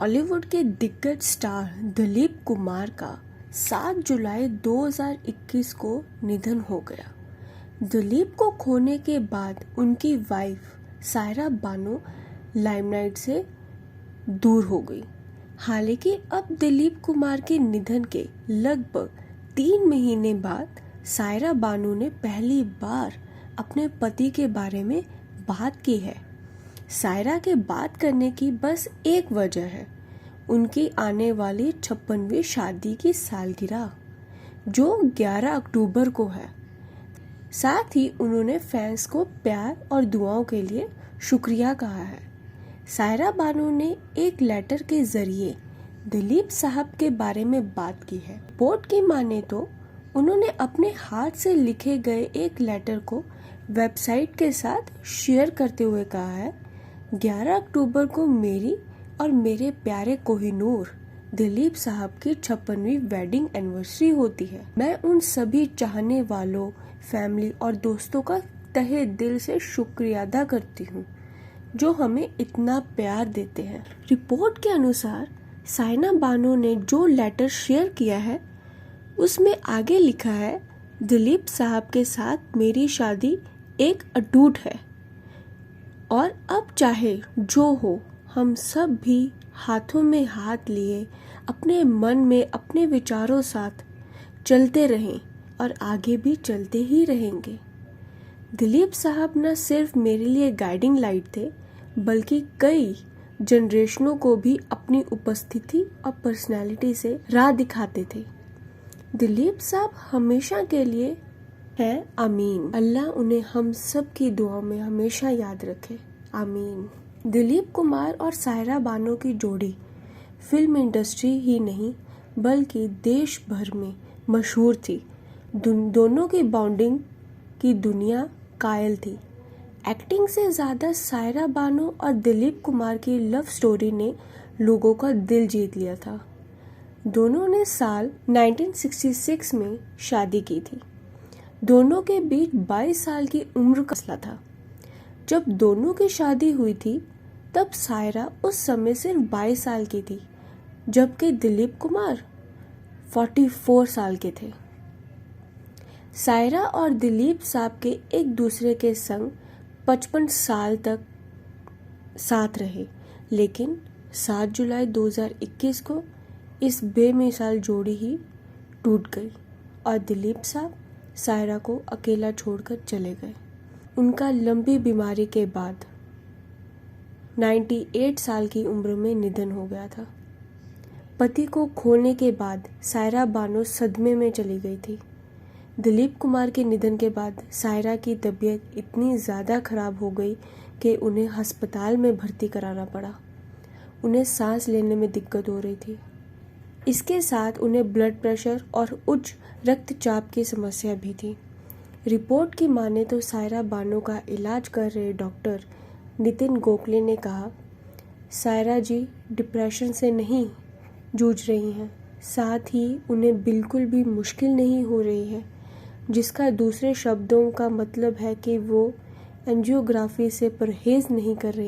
बॉलीवुड के दिग्गज स्टार दिलीप कुमार का 7 जुलाई 2021 को निधन हो गया। दिलीप को खोने के बाद उनकी वाइफ सायरा बानो लाइमलाइट से दूर हो गई। हालांकि अब दिलीप कुमार के निधन के लगभग 3 महीने बाद सायरा बानो ने पहली बार अपने पति के बारे में बात की है। सायरा के बात करने की बस एक वजह है, उनकी आने वाली 56वीं शादी की सालगिरह जो 11 अक्टूबर को है। साथ ही उन्होंने फैंस को प्यार और दुआओं के लिए शुक्रिया कहा है। सायरा बानो ने एक लेटर के जरिए दिलीप साहब के बारे में बात की है। रिपोर्ट की माने तो उन्होंने अपने हाथ से लिखे गए एक लेटर को वेबसाइट के साथ शेयर करते हुए कहा है, 11 अक्टूबर को मेरी और मेरे प्यारे कोहिनूर दिलीप साहब की 56वीं वेडिंग एनिवर्सरी होती है। मैं उन सभी चाहने वालों, फैमिली और दोस्तों का तहे दिल से शुक्रिया अदा करती हूँ जो हमें इतना प्यार देते हैं। रिपोर्ट के अनुसार सायरा बानो ने जो लेटर शेयर किया है उसमें आगे लिखा है, दिलीप साहब के साथ मेरी शादी एक अटूट है और अब चाहे जो हो हम सब भी हाथों में हाथ लिए अपने मन में अपने विचारों साथ चलते रहें और आगे भी चलते ही रहेंगे। दिलीप साहब न सिर्फ मेरे लिए गाइडिंग लाइट थे बल्कि कई जनरेशनों को भी अपनी उपस्थिति और पर्सनालिटी से राह दिखाते थे। दिलीप साहब हमेशा के लिए है आमीन। अल्लाह उन्हें हम सब की दुआओं में हमेशा याद रखे, आमीन। दिलीप कुमार और सायरा बानो की जोड़ी फिल्म इंडस्ट्री ही नहीं बल्कि देश भर में मशहूर थी। दोनों की बॉन्डिंग की दुनिया कायल थी। एक्टिंग से ज़्यादा सायरा बानो और दिलीप कुमार की लव स्टोरी ने लोगों का दिल जीत लिया था। दोनों ने साल 1966 में शादी की थी। दोनों के बीच 22 साल की उम्र का फैसला था। जब दोनों की शादी हुई थी तब सायरा उस समय सिर्फ 22 साल की थी जबकि दिलीप कुमार 44 साल के थे। सायरा और दिलीप साहब के एक दूसरे के संग 55 साल तक साथ रहे, लेकिन 7 जुलाई 2021 को इस बेमिसाल जोड़ी ही टूट गई और दिलीप साहब सायरा को अकेला छोड़कर चले गए। उनका लंबी बीमारी के बाद 98 साल की उम्र में निधन हो गया था। पति को खोने के बाद सायरा बानो सदमे में चली गई थी। दिलीप कुमार के निधन के बाद सायरा की तबीयत इतनी ज़्यादा खराब हो गई कि उन्हें अस्पताल में भर्ती कराना पड़ा। उन्हें सांस लेने में दिक्कत हो रही थी। इसके साथ उन्हें ब्लड प्रेशर और उच्च रक्तचाप की समस्या भी थी। रिपोर्ट की माने तो सायरा बानो का इलाज कर रहे डॉक्टर नितिन गोखले ने कहा, सायरा जी डिप्रेशन से नहीं जूझ रही हैं, साथ ही उन्हें बिल्कुल भी मुश्किल नहीं हो रही है, जिसका दूसरे शब्दों का मतलब है कि वो एंजियोग्राफी से परहेज नहीं कर रही।